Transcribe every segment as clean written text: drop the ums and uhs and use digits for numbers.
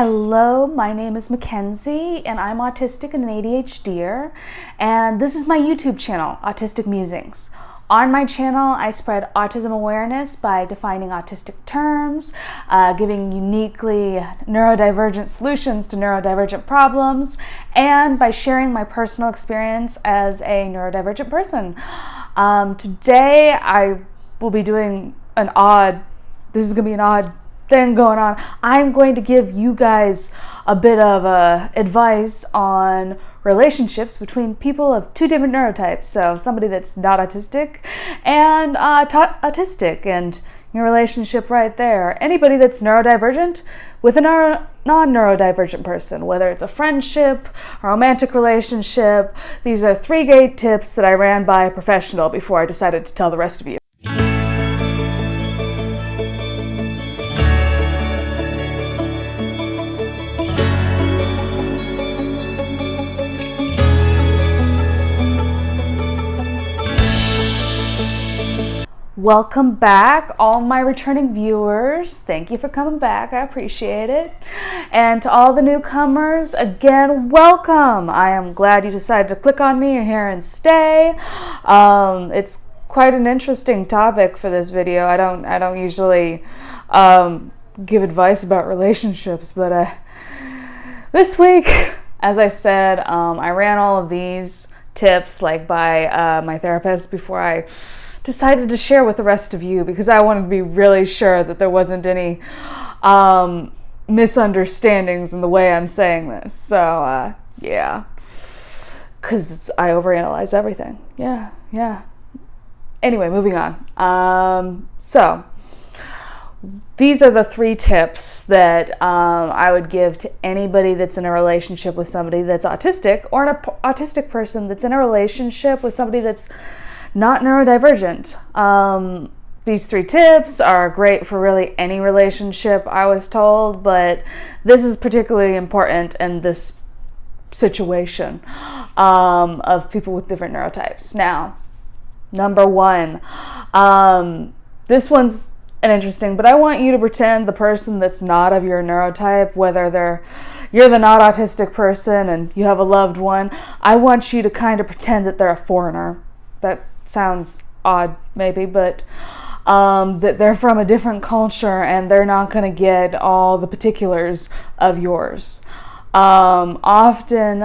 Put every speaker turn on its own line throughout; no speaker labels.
Hello, my name is Mackenzie and I'm autistic and an ADHDer, and this is my YouTube channel, Autistic Musings. On my channel, I spread autism awareness by defining autistic terms, giving uniquely neurodivergent solutions to neurodivergent problems, and by sharing my personal experience as a neurodivergent person. Today, I will be doing this is going to be an odd thing going on. I'm going to give you guys a bit of advice on relationships between people of two different neurotypes. So somebody that's not autistic and autistic, and your relationship right there. Anybody that's neurodivergent with a non-neurodivergent person, whether it's a friendship, a romantic relationship. These are 3 great tips that I ran by a professional before I decided to tell the rest of you. Welcome back, all my returning viewers. Thank you for coming back. I appreciate it. And to all the newcomers, again, welcome. I am glad you decided to click on me here and stay. It's quite an interesting topic for this video. I don't usually give advice about relationships, but this week, as I said, I ran all of these tips by my therapist before I decided to share with the rest of you, because I wanted to be really sure that there wasn't any misunderstandings in the way I'm saying this. So yeah, because I overanalyze everything. Yeah. Anyway, moving on. So these are the 3 tips that I would give to anybody that's in a relationship with somebody that's autistic, or an autistic person that's in a relationship with somebody that's not neurodivergent. These 3 tips are great for really any relationship, I was told, but this is particularly important in this situation of people with different neurotypes. Now, number 1, this one's an interesting, but I want you to pretend the person that's not of your neurotype, whether you're the not autistic person and you have a loved one, I want you to kind of pretend that they're a foreigner. That sounds odd maybe, but that they're from a different culture and they're not going to get all the particulars of yours. Often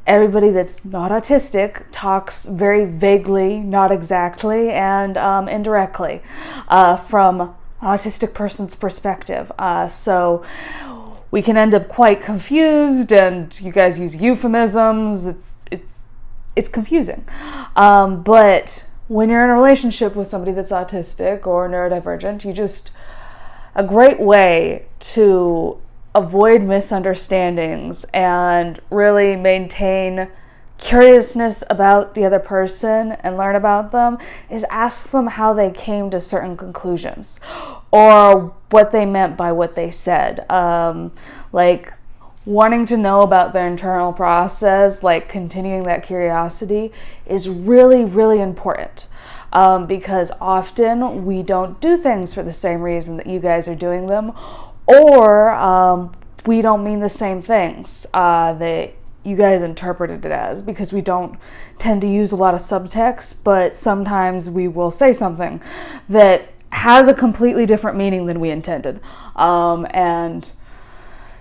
everybody that's not autistic talks very vaguely, not exactly, and indirectly from an autistic person's perspective. So we can end up quite confused, and you guys use euphemisms. It's confusing. But when you're in a relationship with somebody that's autistic or neurodivergent, a great way to avoid misunderstandings and really maintain curiousness about the other person and learn about them is ask them how they came to certain conclusions or what they meant by what they said. Like wanting to know about their internal process, like continuing that curiosity, is really, really important. Because often we don't do things for the same reason that you guys are doing them, or we don't mean the same things that you guys interpreted it as, because we don't tend to use a lot of subtext, but sometimes we will say something that has a completely different meaning than we intended, and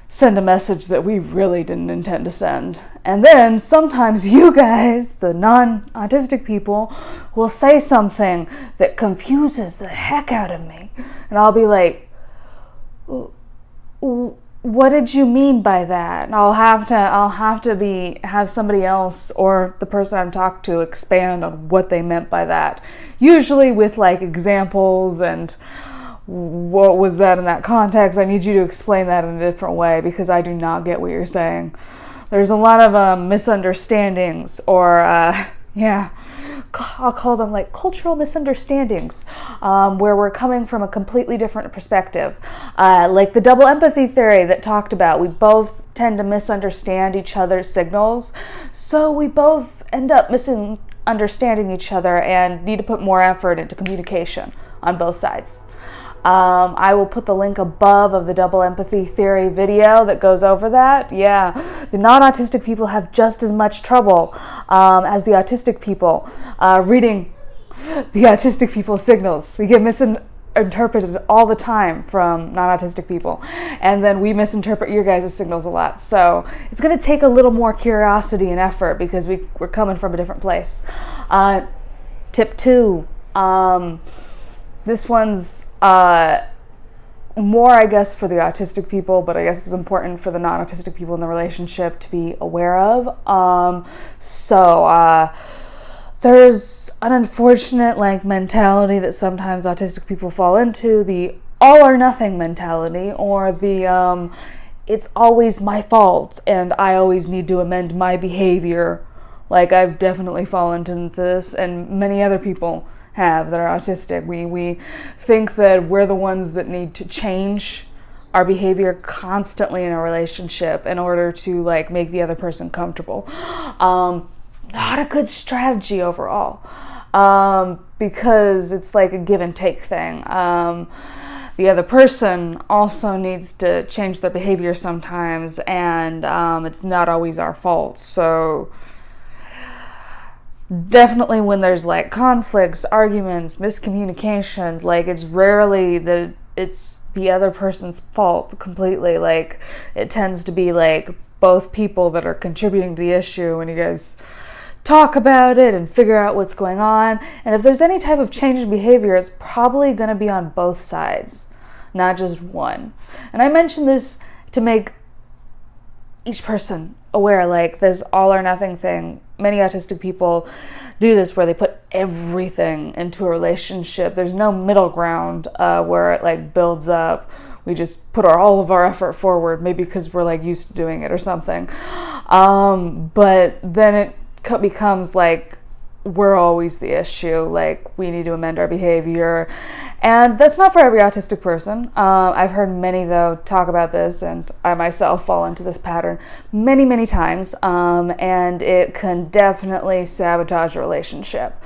send a message that we really didn't intend to send. And then sometimes you guys, the non-autistic people, will say something that confuses the heck out of me. And I'll be like, what did you mean by that? And I'll have to have somebody else or the person I'm talking to expand on what they meant by that. Usually with like examples and what was that in that context? I need you to explain that in a different way, because I do not get what you're saying. There's a lot of misunderstandings, or I'll call them like cultural misunderstandings, where we're coming from a completely different perspective. Like the double empathy theory that talked about, we both tend to misunderstand each other's signals, so we both end up misunderstanding each other and need to put more effort into communication on both sides. I will put the link above of the double empathy theory video that goes over that. Yeah, the non-autistic people have just as much trouble as the autistic people reading the autistic people's signals. We get misinterpreted all the time from non-autistic people, and then we misinterpret your guys' signals a lot. So it's going to take a little more curiosity and effort because we're coming from a different place. Tip 2. This one's more, I guess, for the autistic people, but I guess it's important for the non-autistic people in the relationship to be aware of. There's an unfortunate mentality that sometimes autistic people fall into, the all or nothing mentality, or the it's always my fault and I always need to amend my behavior. I've definitely fallen into this, and many other people have that are autistic. We think that we're the ones that need to change our behavior constantly in a relationship in order to make the other person comfortable. Not a good strategy overall, because it's a give and take thing. The other person also needs to change their behavior sometimes, and it's not always our fault. So definitely when there's conflicts, arguments, miscommunication, it's rarely that it's the other person's fault completely. It tends to be both people that are contributing to the issue, and you guys talk about it and figure out what's going on. And if there's any type of change in behavior, it's probably going to be on both sides, not just one. And I mention this to make each person aware, this all or nothing thing. Many autistic people do this where they put everything into a relationship. There's no middle ground where it builds up. We just put all of our effort forward, maybe because we're used to doing it or something. But then it becomes we're always the issue. We need to amend our behavior. And that's not for every autistic person. I've heard many, though, talk about this, and I myself fall into this pattern many, many times. And it can definitely sabotage a relationship.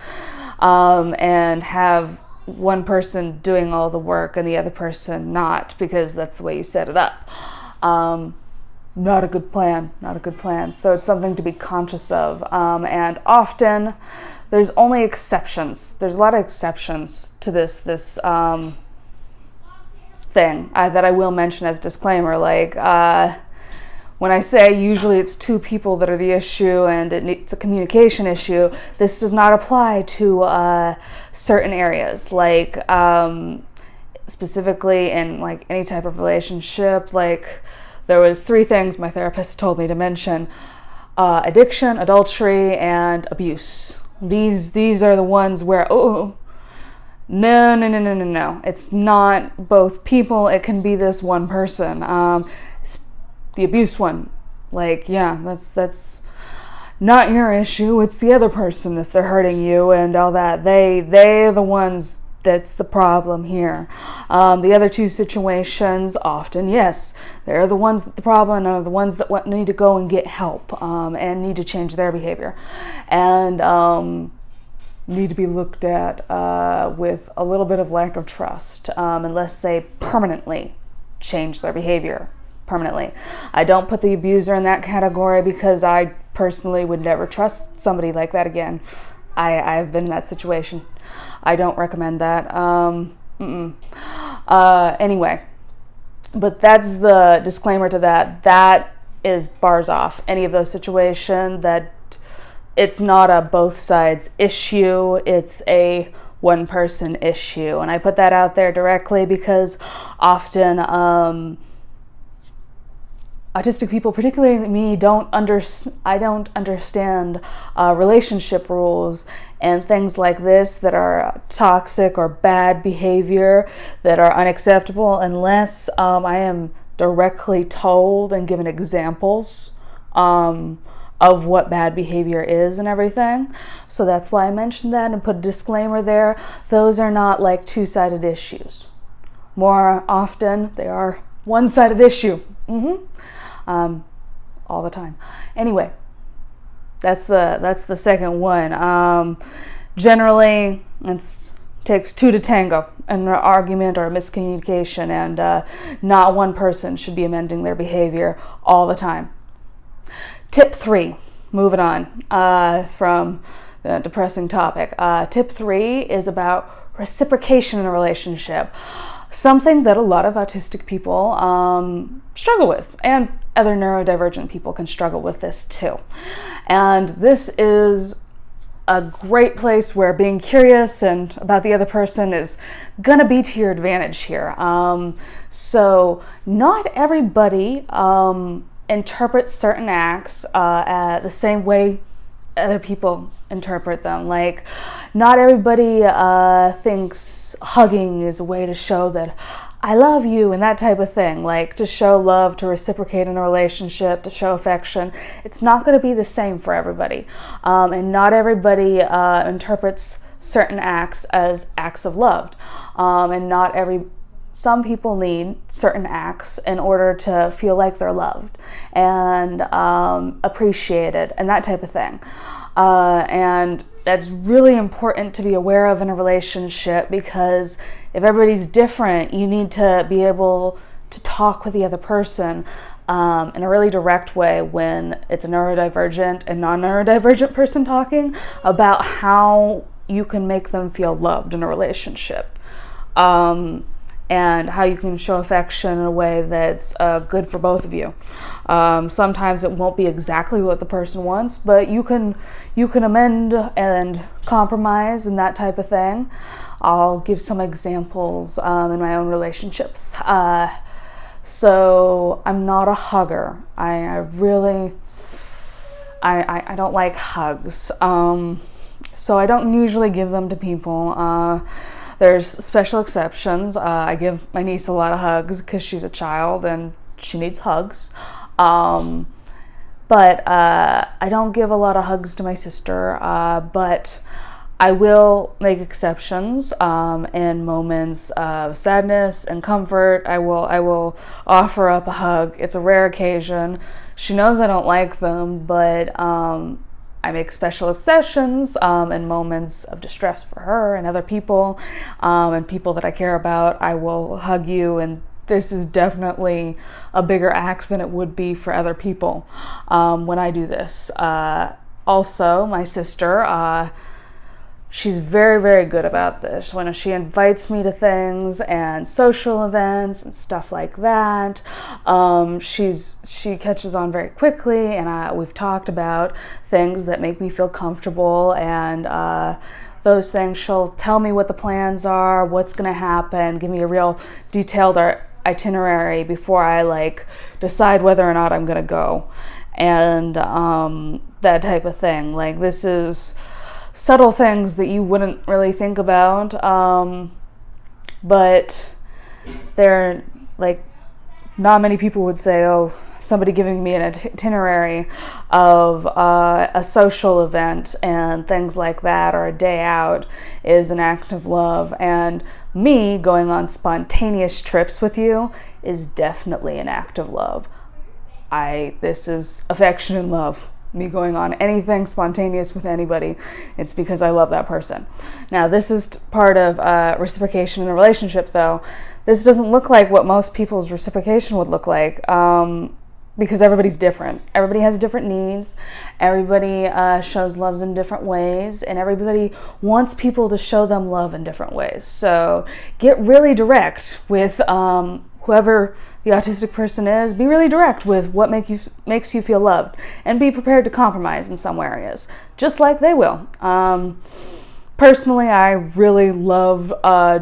And have one person doing all the work and the other person not, because that's the way you set it up. Not a good plan, not a good plan. So it's something to be conscious of. And often there's only exceptions. There's a lot of exceptions to this thing that I will mention as disclaimer. When I say usually it's two people that are the issue and it's a communication issue, this does not apply to certain areas. Specifically in any type of relationship, there was 3 things my therapist told me to mention: addiction, adultery, and abuse. These are the ones where, no. It's not both people. It can be this one person. The abuse one, that's not your issue. It's the other person if they're hurting you and all that. They're the ones that's the problem here. The other 2 situations, often, yes, they're the ones that the problem are the ones that need to go and get help and need to change their behavior and need to be looked at with a little bit of lack of trust unless they permanently change their behavior. Permanently. I don't put the abuser in that category because I personally would never trust somebody like that again. I've been in that situation. I don't recommend that. Anyway, but that's the disclaimer to that. That is bars off any of those situations. That it's not a both sides issue. It's a one person issue. And I put that out there directly because often autistic people, particularly me, I don't understand relationship rules and things like this that are toxic or bad behavior that are unacceptable unless I am directly told and given examples of what bad behavior is and everything. So that's why I mentioned that and put a disclaimer there. Those are not two-sided issues. More often, they are one-sided issue. All the time. Anyway, that's the second one. Generally, it's takes two to tango in an argument or a miscommunication, and not one person should be amending their behavior all the time. Tip 3, moving on from the depressing topic. Tip 3 is about reciprocation in a relationship. Something that a lot of autistic people struggle with, and other neurodivergent people can struggle with this too. And this is a great place where being curious and about the other person is gonna be to your advantage here. So not everybody interprets certain acts the same way other people interpret them. Like, not everybody thinks hugging is a way to show that I love you and that type of thing. Like, to show love, to reciprocate in a relationship, to show affection. It's not going to be the same for everybody. And not everybody interprets certain acts as acts of love. Some people need certain acts in order to feel like they're loved and appreciated and that type of thing. And that's really important to be aware of in a relationship, because if everybody's different, you need to be able to talk with the other person in a really direct way when it's a neurodivergent and non-neurodivergent person talking about how you can make them feel loved in a relationship. And how you can show affection in a way that's good for both of you. Sometimes it won't be exactly what the person wants, but you can amend and compromise and that type of thing. I'll give some examples in my own relationships. So I'm not a hugger. I don't like hugs. So I don't usually give them to people. There's special exceptions. I give my niece a lot of hugs because she's a child and she needs hugs. But I don't give a lot of hugs to my sister, but I will make exceptions in moments of sadness and comfort. I will offer up a hug. It's a rare occasion. She knows I don't like them, but I make special exceptions in moments of distress for her and other people, and people that I care about. I will hug you, and this is definitely a bigger act than it would be for other people when I do this. Also, my sister, she's very, very good about this. When she invites me to things and social events and stuff like that, she catches on very quickly, and we've talked about things that make me feel comfortable, and those things, she'll tell me what the plans are, what's going to happen, give me a real detailed itinerary before I decide whether or not I'm going to go, and that type of thing. Like, this is subtle things that you wouldn't really think about, but they're not many people would say, oh, somebody giving me an itinerary of a social event and things like that, or a day out, is an act of love. And me going on spontaneous trips with you is definitely an act of love. This is affection and love. Me going on anything spontaneous with anybody, it's because I love that person. Now, this is part of reciprocation in a relationship, though. This doesn't look like what most people's reciprocation would look like, because everybody's different. Everybody has different needs. Everybody shows love in different ways, and everybody wants people to show them love in different ways. So get really direct with whoever the autistic person is. Be really direct with what makes you feel loved, and be prepared to compromise in some areas, just like they will. Personally, I really love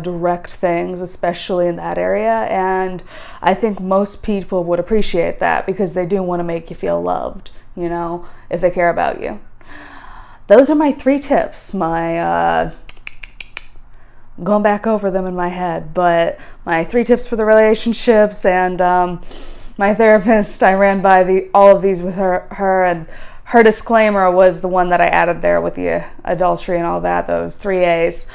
direct things, especially in that area, and I think most people would appreciate that, because they do want to make you feel loved, if they care about you. Those are my 3 tips. Going back over them in my head, but my 3 tips for the relationships, and my therapist, I ran by all of these with her, and her disclaimer was the one that I added there with the adultery and all that, those 3 A's.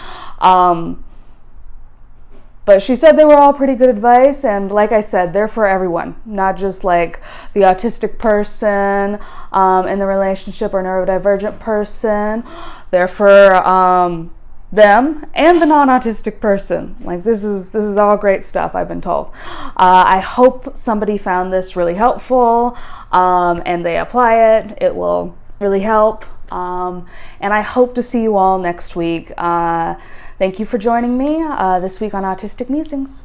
But she said they were all pretty good advice, and like I said, they're for everyone, not just the autistic person in the relationship or neurodivergent person. They're for them and the non-autistic person. Like, this is all great stuff, I've been told. I hope somebody found this really helpful, and they apply it. It will really help. And I hope to see you all next week. Thank you for joining me this week on Autistic Musings.